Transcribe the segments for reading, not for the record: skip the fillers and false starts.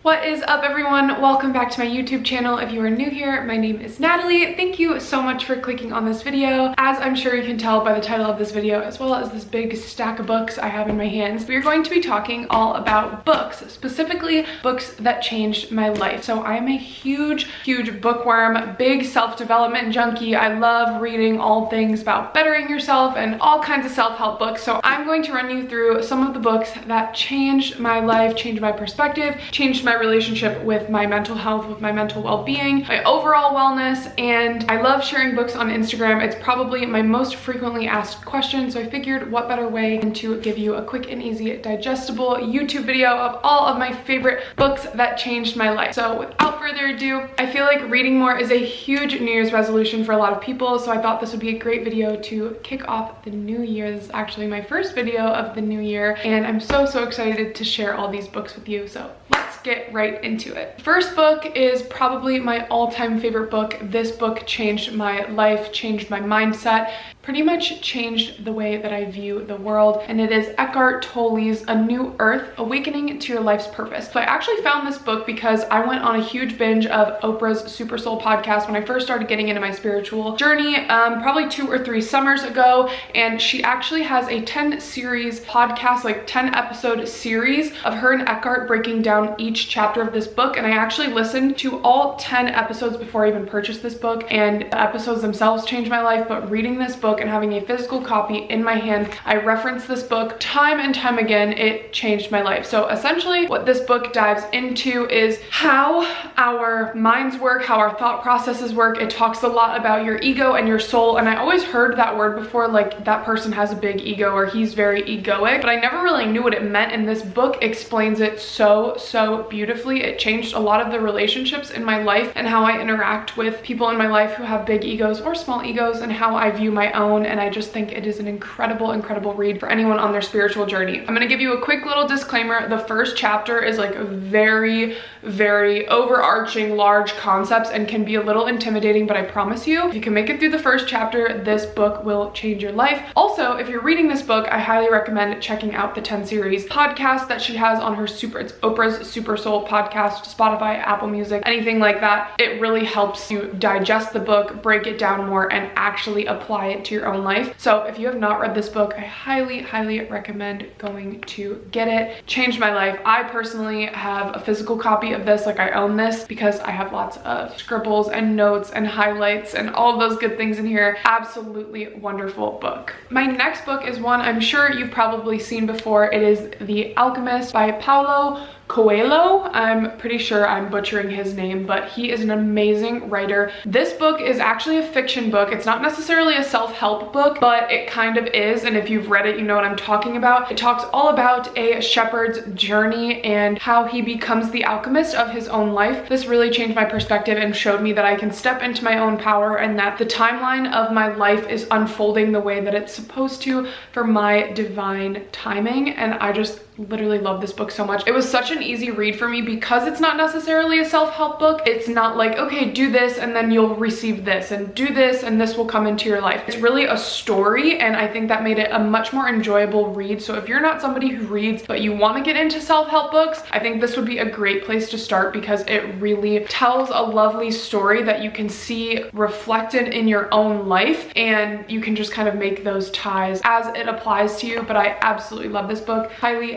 What is up, everyone? Welcome back to my YouTube channel. If you are new here, my name is Natalie. Thank you so much for clicking on this video. As I'm sure you can tell by the title of this video, as well as this big stack of books I have in my hands, we are going to be talking all about books, specifically books that changed my life. So I am a huge bookworm, big self-development junkie. I love reading all things about bettering yourself and all kinds of self-help books. So I'm going to run you through some of the books that changed my life, changed my perspective, changed my relationship with my mental health, with my mental well-being, my overall wellness, and I love sharing books on Instagram. It's probably my most frequently asked question, so I figured what better way than to give you a quick and easy digestible YouTube video of all of my favorite books that changed my life. So without further ado, I feel like reading more is a huge New Year's resolution for a lot of people, so I thought this would be a great video to kick off the new year. This is actually my first video of the new year, and I'm so excited to share all these books with you, so let's get right into it. First book is probably my all-time favorite book. This book changed my life, changed my mindset, pretty much changed the way that I view the world, and it is Eckhart Tolle's A New Earth, Awakening to Your Life's Purpose. So I actually found this book because I went on a huge binge of Oprah's Super Soul podcast when I first started getting into my spiritual journey, probably 2 or 3 summers ago, and she actually has a 10 series podcast, like 10 episode series of her and Eckhart breaking down each chapter of this book, and I actually listened to all 10 episodes before I even purchased this book, and the episodes themselves changed my life, but reading this book and having a physical copy in my hand, I reference this book time and time again. It changed my life. So essentially what this book dives into is how our minds work, how our thought processes work. It talks a lot about your ego and your soul, and I always heard that word before, like that person has a big ego or he's very egoic, but I never really knew what it meant, and this book explains it so beautifully. It changed a lot of the relationships in my life and how I interact with people in my life who have big egos or small egos, and how I view my own. And I just think it is an incredible read for anyone on their spiritual journey. I'm gonna give you a quick little disclaimer. The first chapter is like very overarching, large concepts and can be a little intimidating, but I promise you, if you can make it through the first chapter, this book will change your life. Also, if you're reading this book, I highly recommend checking out the 10 series podcast that she has on her it's Oprah's Super Soul podcast, Spotify, Apple Music, anything like that. It really helps you digest the book, break it down more, and actually apply it to your own life. So if you have not read this book, I highly recommend going to get it. Changed my life. I personally have a physical copy of this, like I own this, because I have lots of scribbles and notes and highlights and all of those good things in here. Absolutely wonderful book. My next book is one I'm sure you've probably seen before. It is The Alchemist by Paulo Coelho. I'm pretty sure I'm butchering his name, but he is an amazing writer. This book is actually a fiction book. It's not necessarily a self-help book, but it kind of is, and if you've read it, you know what I'm talking about. It talks all about a shepherd's journey and how he becomes the alchemist of his own life. This really changed my perspective and showed me that I can step into my own power, and that the timeline of my life is unfolding the way that it's supposed to for my divine timing, and I just literally love this book so much. It was such an easy read for me because it's not necessarily a self-help book. It's not like, okay, do this and then you'll receive this, and do this and this will come into your life. It's really a story, and I think that made it a much more enjoyable read. So if you're not somebody who reads but you want to get into self-help books, I think this would be a great place to start, because it really tells a lovely story that you can see reflected in your own life, and you can just kind of make those ties as it applies to you. But I absolutely love this book.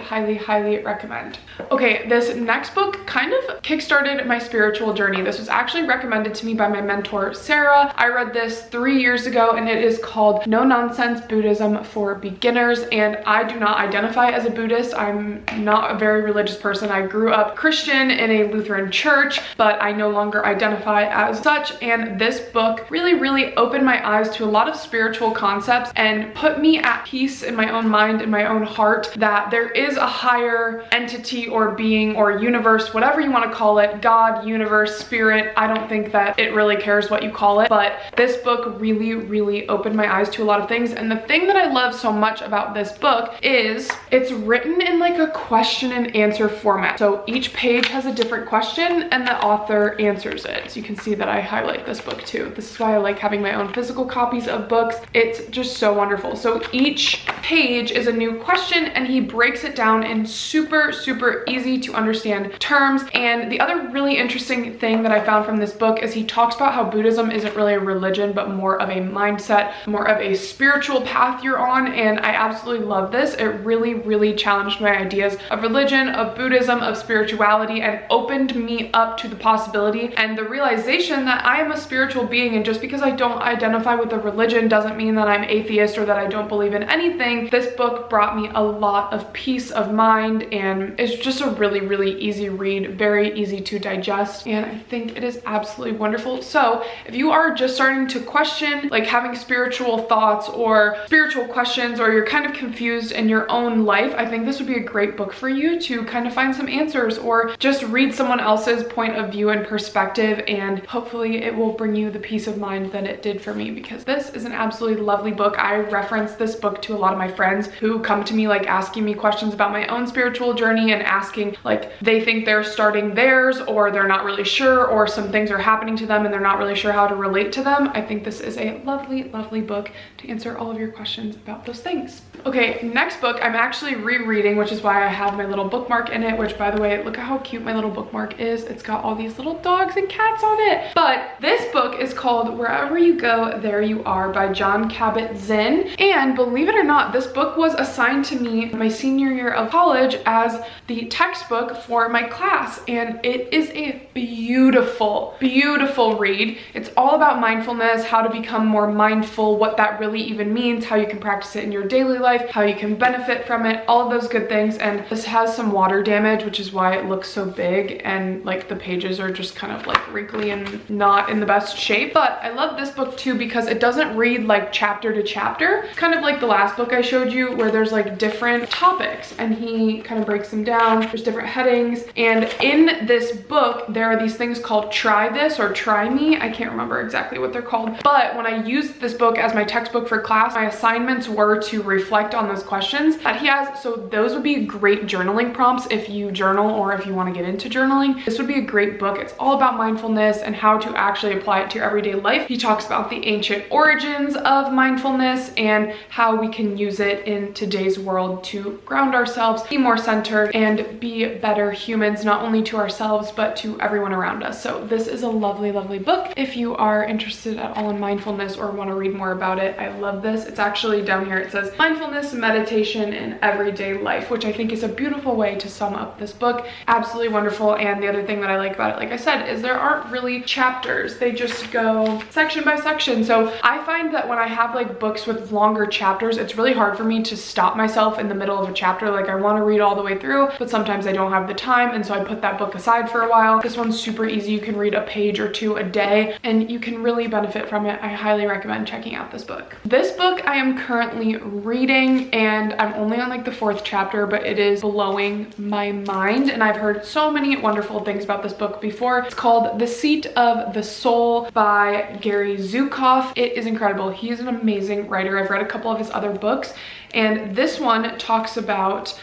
Highly recommend. Okay, this next book kind of kickstarted my spiritual journey. This was actually recommended to me by my mentor, Sarah. I read this 3 years ago, and it is called Nonsense Buddhism for Beginners, and I do not identify as a Buddhist. I'm not a very religious person. I grew up Christian in a Lutheran church, but I no longer identify as such, and this book really opened my eyes to a lot of spiritual concepts and put me at peace in my own mind, in my own heart, that there is a higher entity or being or universe, whatever you want to call it, God, universe, spirit. I don't think that it really cares what you call it, but this book really opened my eyes to a lot of things. And the thing that I love so much about this book is it's written in like a question and answer format. So each page has a different question and the author answers it. So you can see that I highlight this book too. This is why I like having my own physical copies of books. It's just so wonderful. So each page is a new question, and he breaks it down down in super, super easy to understand terms. And the other really interesting thing that I found from this book is he talks about how Buddhism isn't really a religion, but more of a mindset, more of a spiritual path you're on. And I absolutely love this. It really, really challenged my ideas of religion, of Buddhism, of spirituality, and opened me up to the possibility and the realization that I am a spiritual being. And just because I don't identify with a religion doesn't mean that I'm atheist or that I don't believe in anything. This book brought me a lot of peace of mind, and it's just a really, really easy read, very easy to digest, and I think it is absolutely wonderful. So if you are just starting to question, like having spiritual thoughts or spiritual questions, or you're kind of confused in your own life, I think this would be a great book for you to kind of find some answers, or just read someone else's point of view and perspective, and hopefully it will bring you the peace of mind that it did for me, because this is an absolutely lovely book. I reference this book to a lot of my friends who come to me like asking me questions about my own spiritual journey, and asking like they think they're starting theirs, or they're not really sure, or some things are happening to them and they're not really sure how to relate to them. I think this is a lovely, lovely book to answer all of your questions about those things. Okay, next book I'm actually rereading, which is why I have my little bookmark in it, which, by the way, look at how cute my little bookmark is. It's got all these little dogs and cats on it. But this book is called Wherever You Go, There You Are by Jon Kabat-Zinn. And believe it or not, this book was assigned to me my senior year of college as the textbook for my class. And it is a beautiful, beautiful read. It's all about mindfulness, how to become more mindful, what that really even means, how you can practice it in your daily life, how you can benefit from it, all of those good things. And this has some water damage, which is why it looks so big, and like the pages are just kind of like wrinkly and not in the best shape. But I love this book too because it doesn't read like chapter to chapter. It's kind of like the last book I showed you, where there's like different topics and he kind of breaks them down. There's different headings, and in this book there are these things called try this or try me. I can't remember exactly what they're called, but when I used this book as my textbook for class, my assignments were to reflect on those questions that he has. So those would be great journaling prompts if you journal, or if you want to get into journaling. This would be a great book. It's all about mindfulness and how to actually apply it to your everyday life. He talks about the ancient origins of mindfulness and how we can use it in today's world to ground ourselves, be more centered, and be better humans, not only to ourselves but to everyone around us. So this is a lovely, lovely book if you are interested at all in mindfulness or want to read more about it. I love this. It's actually down here, it says mindfulness, meditation, and everyday life, which I think is a beautiful way to sum up this book. Absolutely wonderful. And the other thing that I like about it, like I said, is there aren't really chapters. They just go section by section. So I find that when I have like books with longer chapters, it's really hard for me to stop myself in the middle of a chapter. Like I want to read all the way through, but sometimes I don't have the time, and so I put that book aside for a while. This one's super easy. You can read a page or two a day and you can really benefit from it. I highly recommend checking out this book. This book I am currently reading, and I'm only on like the 4th chapter, but it is blowing my mind, and I've heard so many wonderful things about this book before. It's called The Seat of the Soul by Gary Zukav. It is incredible. He's an amazing writer. I've read a couple of his other books, and this one talks about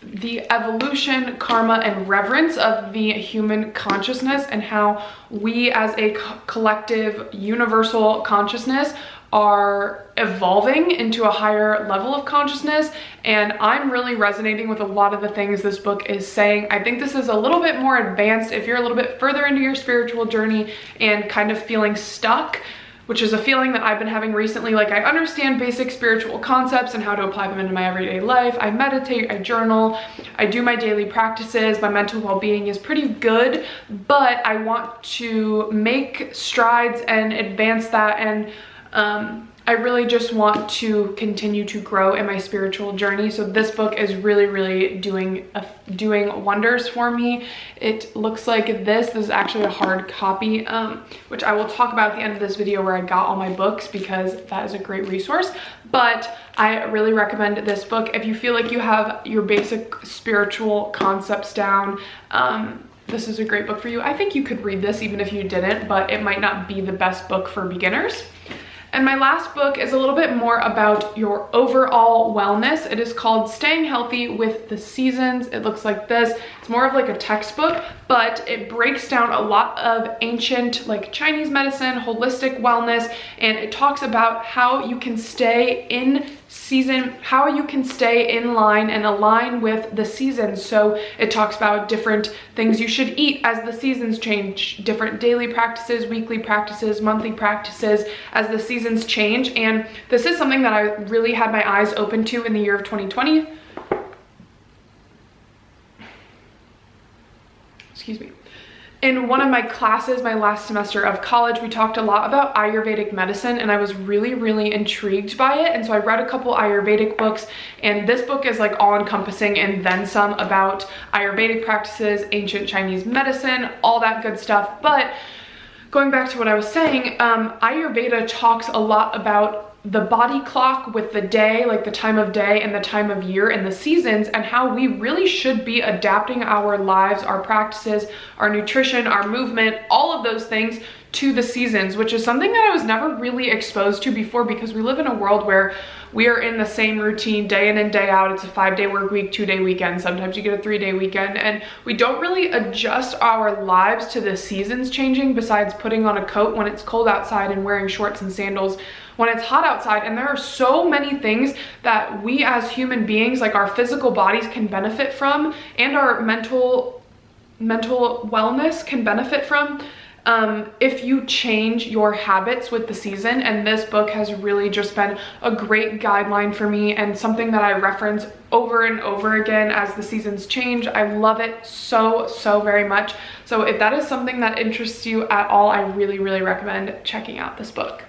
the evolution, karma, and reverence of the human consciousness, and how we as a collective universal consciousness are evolving into a higher level of consciousness. And I'm really resonating with a lot of the things this book is saying. I think this is a little bit more advanced if you're a little bit further into your spiritual journey and kind of feeling stuck, which is a feeling that I've been having recently. Like, I understand basic spiritual concepts and how to apply them into my everyday life. I meditate, I journal, I do my daily practices. My mental well-being is pretty good, but I want to make strides and advance that, and I really just want to continue to grow in my spiritual journey. So this book is really, really doing wonders for me. It looks like this is actually a hard copy, which I will talk about at the end of this video, where I got all my books, because that is a great resource. But I really recommend this book if you feel like you have your basic spiritual concepts down. This is a great book for you. I think you could read this even if you didn't, but it might not be the best book for beginners. And my last book is a little bit more about your overall wellness. It is called Staying Healthy with the Seasons. It looks like this. It's more of like a textbook, but it breaks down a lot of ancient, like Chinese medicine, holistic wellness, and it talks about how you can stay in season, how you can stay in line and align with the seasons. So it talks about different things you should eat as the seasons change, different daily practices, weekly practices, monthly practices as the seasons change. And this is something that I really had my eyes open to in the year of 2020. Excuse me. In one of my classes, my last semester of college, we talked a lot about Ayurvedic medicine, and I was really intrigued by it. And so I read a couple Ayurvedic books, and this book is like all encompassing and then some about Ayurvedic practices, ancient Chinese medicine, all that good stuff. But going back to what I was saying, Ayurveda talks a lot about the body clock with the day, like the time of day and the time of year and the seasons, and how we really should be adapting our lives, our practices, our nutrition, our movement, all of those things to the seasons, which is something that I was never really exposed to before, because we live in a world where we are in the same routine day in and day out. It's a 5-day work week, 2-day weekend. Sometimes you get a 3-day weekend, and we don't really adjust our lives to the seasons changing, besides putting on a coat when it's cold outside and wearing shorts and sandals when it's hot outside. And there are so many things that we as human beings, like our physical bodies, can benefit from, and our mental wellness can benefit from, if you change your habits with the season. And this book has really just been a great guideline for me, and something that I reference over and over again as the seasons change. I love it so very much. So if that is something that interests you at all, I really recommend checking out this book.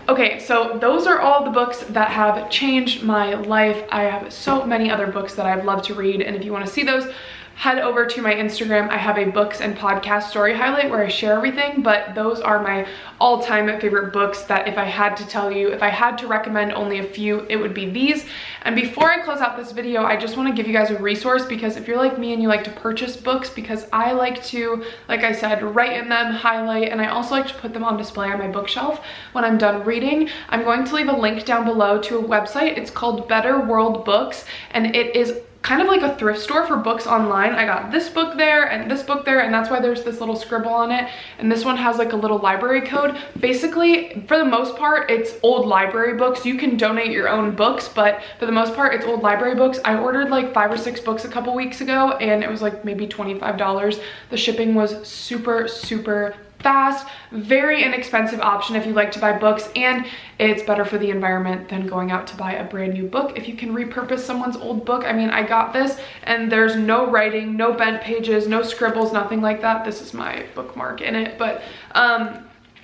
Okay, so those are all the books that have changed my life. I have so many other books that I've loved to read, and if you want to see those, head over to my Instagram. I have a books and podcast story highlight where I share everything, but those are my all-time favorite books that if I had to tell you, if I had to recommend only a few, it would be these. And before I close out this video, I just want to give you guys a resource, because if you're like me and you like to purchase books, because I like to, like I said, write in them, highlight, and I also like to put them on display on my bookshelf when I'm done reading, I'm going to leave a link down below to a website. It's called Better World Books, and it is kind of like a thrift store for books online. I got this book there and this book there, and that's why there's this little scribble on it. And this one has like a little library code. Basically, for the most part, it's old library books. You can donate your own books, but for the most part, it's old library books. I ordered like 5 or 6 books a couple weeks ago, and it was like maybe $25. The shipping was super fast, very inexpensive option if you like to buy books, and it's better for the environment than going out to buy a brand new book. If you can repurpose someone's old book, I mean, I got this and there's no writing, no bent pages, no scribbles, nothing like that. This is my bookmark in it, but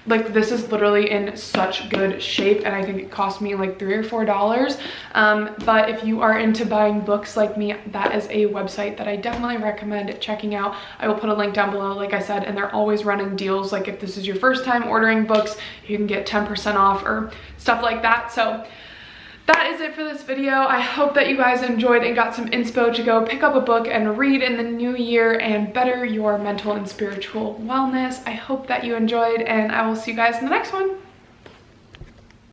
like this is literally in such good shape, and I think it cost me like $3 or $4. But if you are into buying books like me, that is a website that I definitely recommend checking out. I will put a link down below, like I said, and they're always running deals. Like if this is your first time ordering books, you can get 10% off or stuff like that. So that is it for this video. I hope that you guys enjoyed and got some inspo to go pick up a book and read in the new year and better your mental and spiritual wellness. I hope that you enjoyed, and I will see you guys in the next one.